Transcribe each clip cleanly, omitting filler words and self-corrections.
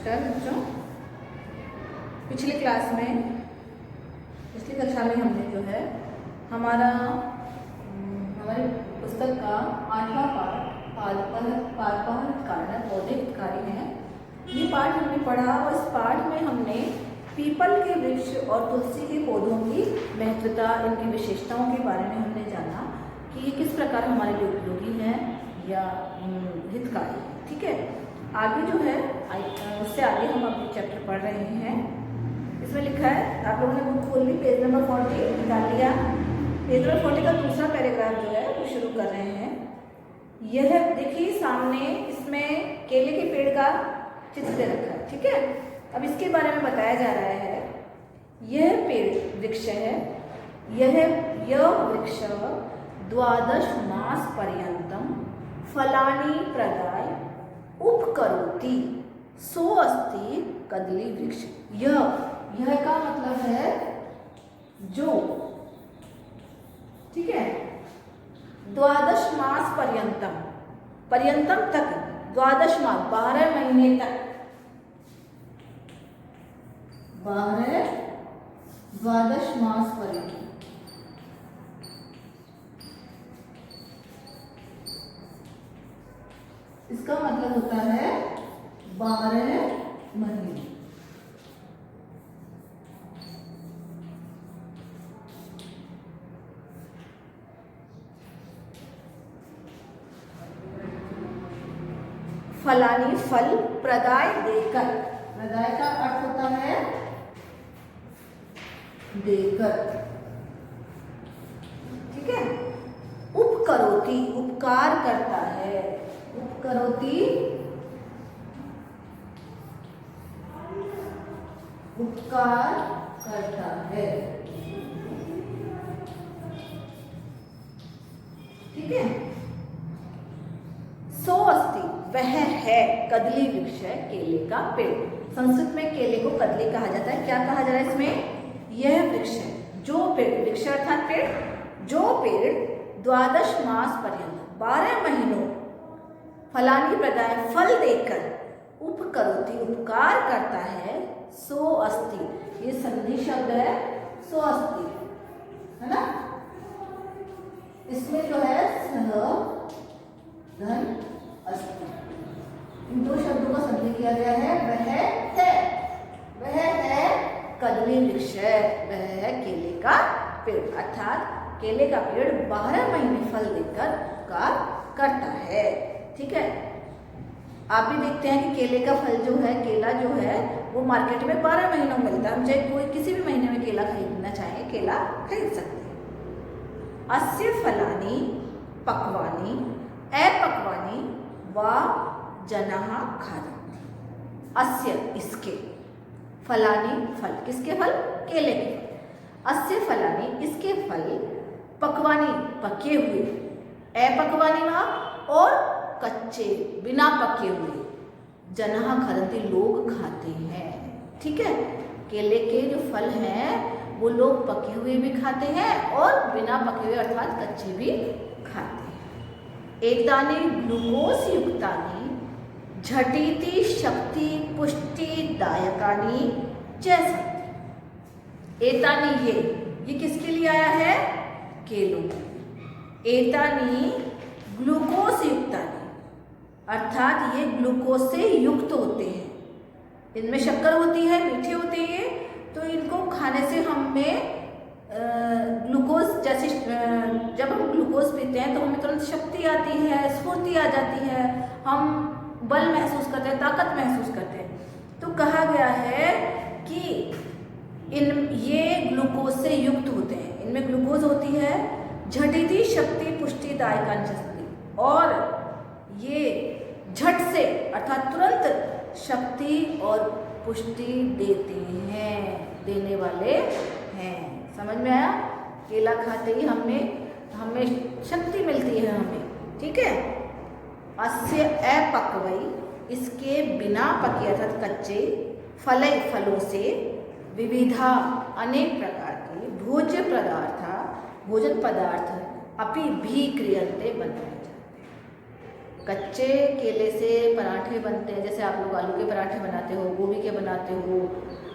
नमस्कार बच्चों। पिछली क्लास में पिछली कक्षा में हमने जो है हमारी पुस्तक का 8वां पाठ कारण पौधे हितकारी हैं। ये पाठ हमने पढ़ा और इस पाठ में हमने पीपल के वृक्ष और तुलसी के पौधों की महत्वता, इनकी विशेषताओं के बारे में हमने जाना कि ये किस प्रकार हमारे लिए उपयोगी हैं या हितकारी। ठीक है, आगे जो है उससे आगे हम अपने चैप्टर पढ़ रहे हैं। इसमें लिखा है, आप लोगों ने बुक खोल ली, पेज नंबर 40 निकाल लिया। पेज नंबर 40 का दूसरा पैराग्राफ जो है वो शुरू कर रहे हैं। यह देखिए सामने इसमें केले के पेड़ का चित्र दे रखा है। ठीक है, अब इसके बारे में बताया जा रहा है। यह पेड़ वृक्ष है, यह वृक्ष 12 मास पर्यंतम फलानि प्रदाय उपकरोति सो अस्ति कदली वृक्ष। यह का मतलब है जो, ठीक है, 12 मास पर्यंतम तक, 12 मास 12 महीने तक, 12 मास पर्यंत। इसका मतलब होता है 12 महीने। फलानी फल प्रदाय देकर, प्रदाय का अर्थ होता है देकर। ठीक है, उपकरोति उपकार करता है, उपकरोति उपकार करता है। ठीक है, सो अस्ति वह है, कदली वृक्ष है, केले का पेड़। संस्कृत में केले को कदली कहा जाता है। क्या कहा जा रहा है इसमें? यह वृक्ष है, जो पेड़, वृक्ष अर्थात पेड़, जो पेड़ 12 मास पर्यंत 12 महीनों फलानी प्रदाय फल देकर उपकरोति उपकार करता है, सो अस्ति, ये संधि शब्द है, सो अस्ति, है ना। इसमें जो है सह धन अस्ति, इन दो शब्दों का संधि किया गया है। वह है कदली वृक्ष है, वह है केले का पेड़, अर्थात केले का पेड़ 12 महीने फल देकर उपकार करता है। ठीक है, आप भी देखते हैं कि केले का फल जो है, केला जो है वो मार्केट में 12 महीनों में मिलता है। हम चाहे कोई किसी भी महीने में केला खरीदना चाहे, केला खरीद सकते हैं। अस्य फलानि पक्वानि अपक्वानि वा जनाः खादन्ति। अस्य इसके, फलानि फल, किसके फल? केले के फल। अस्य फलानि इसके फल, पक्वानि पके हुए, अपक्वानि और कच्चे बिना पके हुए, जनाः खादन्ति लोग खाते हैं। ठीक है, केले के जो फल हैं वो लोग पके हुए भी खाते हैं और बिना पके हुए अर्थात कच्चे भी खाते हैं। एतानि ग्लूकोज युक्तानि झटिति शक्ति पुष्टि दायकानि च सन्ति। एतानि ये किसके लिए आया है? केलों के लिए। एतानि ग्लूकोज युक्तानि अर्थात ये ग्लूकोज से युक्त होते हैं, इनमें शक्कर होती है, मीठे होते हैं, तो इनको खाने से हमें ग्लूकोज, जैसे जब हम ग्लूकोज पीते हैं तो हमें तुरंत शक्ति आती है, स्फूर्ति आ जाती है, हम बल महसूस करते हैं, ताकत महसूस करते हैं। तो कहा गया है कि ये ग्लूकोज से युक्त होते हैं, इनमें ग्लूकोज होती है, झटिति शक्ति पुष्टि दायकानि च सन्ति, और ये झट से अर्थात तुरंत शक्ति और पुष्टि देने वाले हैं। समझ में आया? केला खाते ही हमें शक्ति मिलती है हमें। ठीक है, अस्य अपक्वै इसके बिना पके अर्थात कच्चे फलों से विविधा अनेक प्रकार के भोजन पदार्थ अपि भी क्रियन्ते बनाए जाते हैं। कच्चे केले से पराठे पराठे बनते हैं, जैसे आप लोग आलू के पराठे बनाते हो, गोभी के बनाते हो,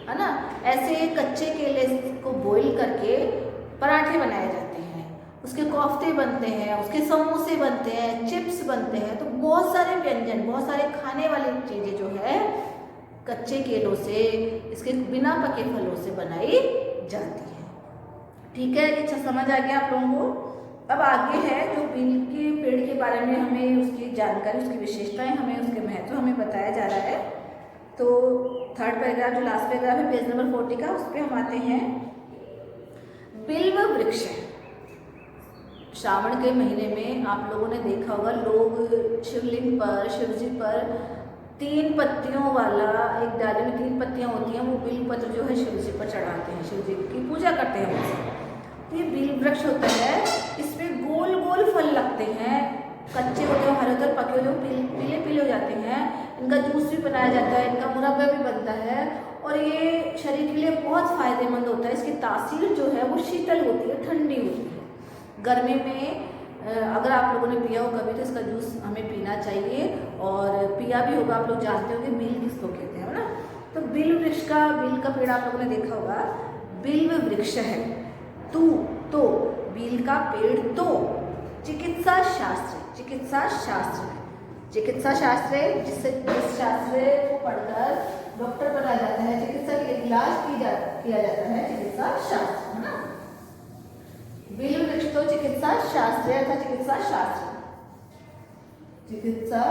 है ना। ऐसे कच्चे केले को बॉईल करके पराठे बनाए जाते हैं, उसके कोफ्ते बनते हैं, उसके समोसे बनते हैं, चिप्स बनते हैं। तो बहुत सारे व्यंजन, बहुत सारे खाने वाली चीज़ें जो है कच्चे केलों से, इसके बिना पके फलों से बनाई जाती है। ठीक है, अच्छा समझ आ गया आप लोगों को। अब आगे है जो बील के पेड़ के बारे में हमें उसकी जानकारी, उसकी विशेषताएं, हमें उसके महत्व हमें बताया जा रहा है। तो थर्ड पैराग्राफ, जो लास्ट पैराग्राफ है पेज नंबर 40 का, उस पर हम आते हैं। बिल्व वृक्ष। श्रावण के महीने में आप लोगों ने देखा होगा, लोग शिवलिंग पर, शिव जी पर 3 पत्तियों वाला, एक डाली में 3 पत्तियां होती हैं, वो बिल्व पत्र जो है शिव जी पर चढ़ाते हैं, शिव जी की पूजा करते हैं उनसे। तो ये बिल्व वृक्ष होता है, इसमें गोल गोल फल लगते हैं, कच्चे होते हैं, हरे होते हैं, पके होते हैं, पीले पीले हो जाते हैं। इनका जूस भी बनाया जाता है, इनका मुरब्बा भी बनता है, और ये शरीर के लिए बहुत फायदेमंद होता है। इसकी तासीर जो है वो शीतल होती है, ठंडी होती है। गर्मी में अगर आप लोगों ने पिया हो कभी, तो इसका जूस हमें पीना चाहिए, और पिया भी होगा, आप लोग जानते होंगे बिल किसको कहते हैं, ना। तो बिल्व वृक्ष का, बिल का पेड़ आप लोगों ने देखा होगा, बिल्व वृक्ष है। तो बिल का पेड़ तो चिकित्सा शास्त्र, चिकित्सा शास्त्र जिस शास्त्र को पढ़कर डॉक्टर बना जाता है, चिकित्सा के इलाज किया जाता है, चिकित्सा शास्त्र, है ना। बिल्व वृक्ष तो चिकित्सा शास्त्र अर्थात चिकित्सा शास्त्र, चिकित्सा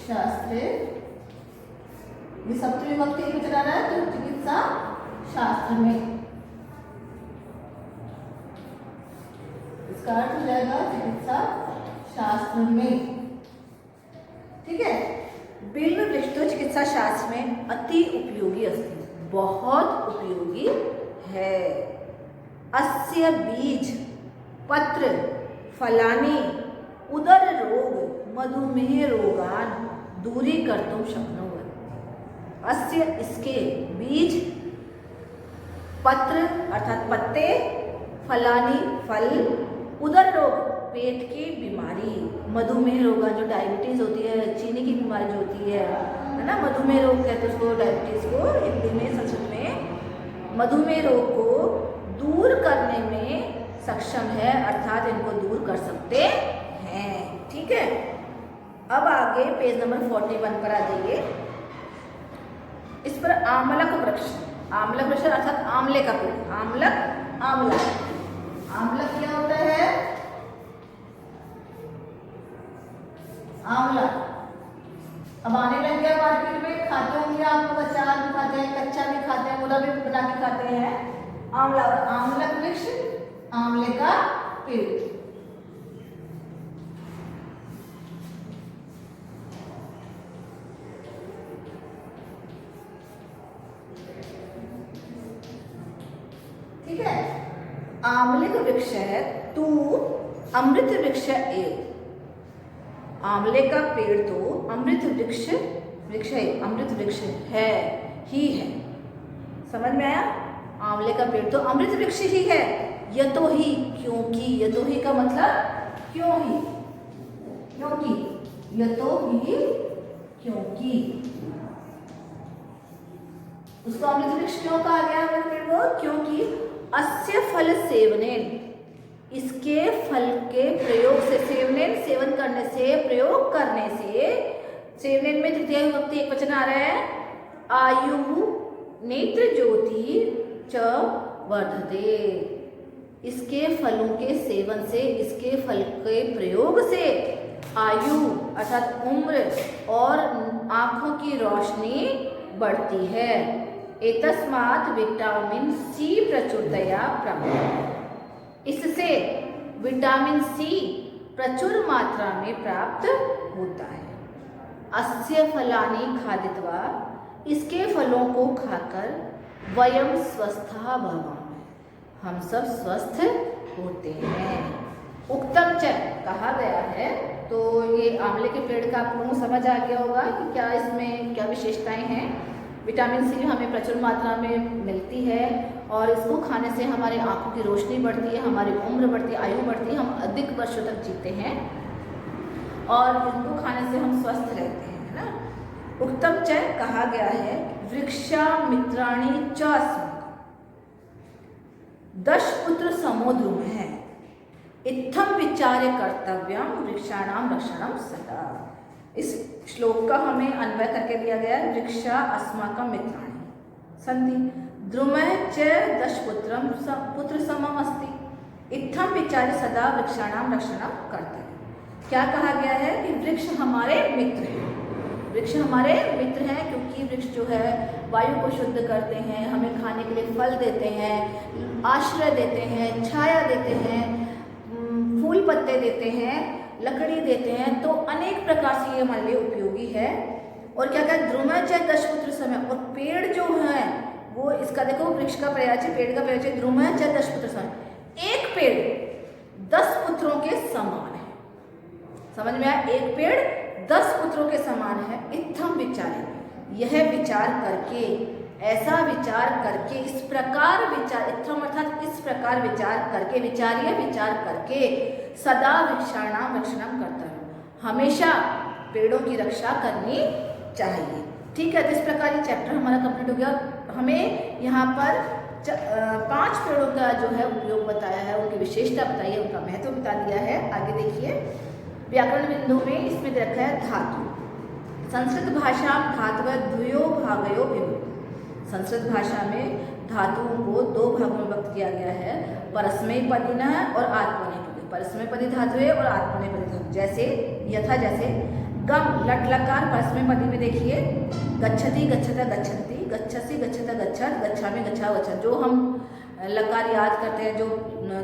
शास्त्र, ये सप्तमी विभक्ति एक चला रहा है, तो चिकित्सा शास्त्र में इसका अर्थ हो जाएगा चिकित्सा शास्त्र में। ठीक है, बिल्व वृक्ष तो चिकित्सा शास्त्र में अति उपयोगी अस्ति, बहुत उपयोगी है। अस्य बीज पत्र फलानि उदर रोग मधुमेह रोगान दूरीकर्तुं शक्नुवन्ति। अस्य इसके बीज पत्र अर्थात पत्ते, फलानी फल, उदर रोग पेट की बीमारी, मधुमेह रोग जो डायबिटीज होती है, चीनी की बीमारी जो होती है ना, मधुमेह रोग कहते हैं उसको, डायबिटीज को हिंदी में, संस्कृत में, मधुमेह रोग को दूर करने में सक्षम है, अर्थात इनको दूर कर सकते हैं। ठीक है, अब आगे पेज नंबर 41 पर आ जाइए। इस पर आमलक वृक्ष, आमलक वृक्ष अर्थात आंवले का पेड़, आमलक, आंवला, आमलक क्या होता है, आंवला। अब आने लग गया मार्केट में, खाते होंगे आप लोग, अचार भी खाते हैं, कच्चा भी खाते हैं, मुरब्बा भी बना के खाते हैं। आंवला, आमलक वृक्ष, आंवले का पेड़। ठीक है, आंवले का वृक्ष है तू अमृत वृक्ष ए। आंवले का पेड़ तो अमृत वृक्ष है, अमृत वृक्ष है ही है। समझ में आया? आंवले का पेड़ तो अमृत वृक्ष ही है। यतो ही, क्योंकि, यतो ही का मतलब क्यों ही, क्योंकि, यतो ही क्योंकि। उसको अमृत वृक्ष क्यों कहा गया अमृत पेड़ को? क्योंकि अस्य फल सेवनेन, इसके फल के प्रयोग से, सेवनेन सेवन करने से, प्रयोग करने से, सेवनेन में तृतीया विभक्ति एकवचन आ रहा है, आयु नेत्र ज्योति च वर्धते। इसके फलों के सेवन से, इसके फल के प्रयोग से आयु अर्थात उम्र और आंखों की रोशनी बढ़ती है। एतस्मात् विटामिन सी प्रचुरतया प्राप्त, इससे विटामिन सी प्रचुर मात्रा में प्राप्त होता है। अस्य फलानि खादित्वा, इसके फलों को खाकर वयम स्वस्था भवामः, हम सब स्वस्थ होते हैं। उक्तम च कहा गया है। तो ये आंवले के पेड़ का आप लोगों को समझ आ गया होगा कि क्या इसमें क्या विशेषताएं हैं। विटामिन सी हमें प्रचुर मात्रा में मिलती है और इसको खाने से हमारी आंखों की रोशनी बढ़ती है, हमारी उम्र बढ़ती है, आयु बढ़ती है, हम अधिक वर्षों तक जीते हैं। और इनको खाने से हम स्वस्थ रहते हैं, है ना। उक्तम च कहा गया है वृक्षामित्राणि च अस्माकं 10 पुत्र समो द्रुमः इत्थम विचार्य कर्तव्यम वृक्षाणाम रक्षणम सदा। इस श्लोक का हमें अन्वय करके दिया गया है वृक्षा अस्माकं मित्राणि सन्ति द्रुमः च 10 पुत्र समम अस्ति इत्थम विचार्य सदा वृक्षाणाम रक्षणम कर्तव्यम। क्या कहा गया है कि वृक्ष हमारे मित्र हैं, वृक्ष हमारे मित्र हैं क्योंकि वृक्ष जो है वायु को शुद्ध करते हैं, हमें खाने के लिए फल देते हैं, आश्रय देते हैं, छाया देते हैं, फूल पत्ते देते हैं, लकड़ी देते हैं, तो अनेक प्रकार से ये हमारे लिए उपयोगी है। और क्या कहते हैं द्रुमः च 10 पुत्र समम, और पेड़ जो है वो इसका देखो वृक्ष का प्रयास है, पेड़ का प्रयास है द्रुमः च 10 पुत्र समम, एक पेड़ 10 पुत्रों के समान है। समझ में आया, एक पेड़ 10 पुत्रों के समान है। इत्थम विचार्य, यह विचार करके, ऐसा विचार करके, इस प्रकार विचार, इत्थम अर्थात इस प्रकार विचार करके, विचार्य विचार करके सदा वृक्षाणाम रक्षणम करता है, हमेशा पेड़ों की रक्षा करनी चाहिए। ठीक है, तो इस प्रकार ये चैप्टर हमारा कंप्लीट हो गया। हमें यहाँ पर 5 पेड़ों का जो है उपयोग बताया है, उनकी विशेषता बताई है, उनका महत्व बता दिया है। आगे देखिए व्याकरण बिंदु में इसमें रखा है धातु। संस्कृत भाषा धातव द्वयो भागयो विभक्ति। संस्कृत भाषा में धातुओं को 2 भागों में विभक्त किया गया है, परस्मैपदिनः और आत्मनेपदी। परस्मैपदी धातु है और आत्मनेपदी धातु, जैसे यथा, जैसे गम लट लकार परस्मैपदी में देखिए गच्छति गच्छता गच्छन्ति, गच्छसि गच्छता गच्छत, गच्छामि गच्छा गच्छत। जो हम लकार याद करते हैं, जो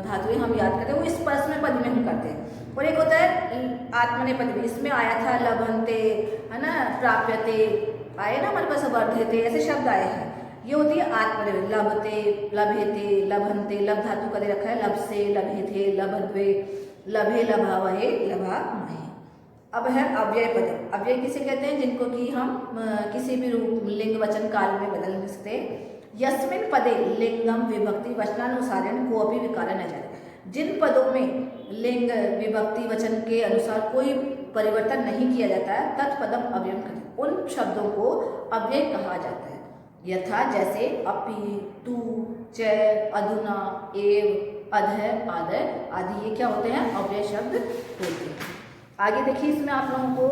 धातुएं हम याद करते हैं वो इस परस्मैपदी में हम करते हैं। और एक होता है आत्मनेपदी, इसमें आया था लभन्ते, है ना, प्राप्यते आए ना हमारे पास, वर्धते, ऐसे शब्द आए हैं। ये होती है आत्मनेपदी, लभते, लभेते, लभन्ते, लब धातु का दे रखा है, लब से, लभेते, लभद्वे, लभे, लभावहे, लभामहे। अब है अव्यय पद। अव्यय किसे कहते हैं? जिनको कि हम किसी भी रूप लिंग वचन काल में बदल नहीं सकते। यस्मिन पदे लिंगम विभक्ति वचनानुसारेण कोऽपि विकार न जाए। जिन पदों में लिंग विभक्ति वचन के अनुसार कोई परिवर्तन नहीं किया जाता है तत्पदम अव्ययम कहते हैं, उन शब्दों को अव्यय कहा जाता है। यथा, जैसे अपि, तु, च, अधुना, एव, अधः, आदय आदि, ये क्या होते हैं? अव्यय शब्द होते हैं। आगे देखिए इसमें आप लोगों को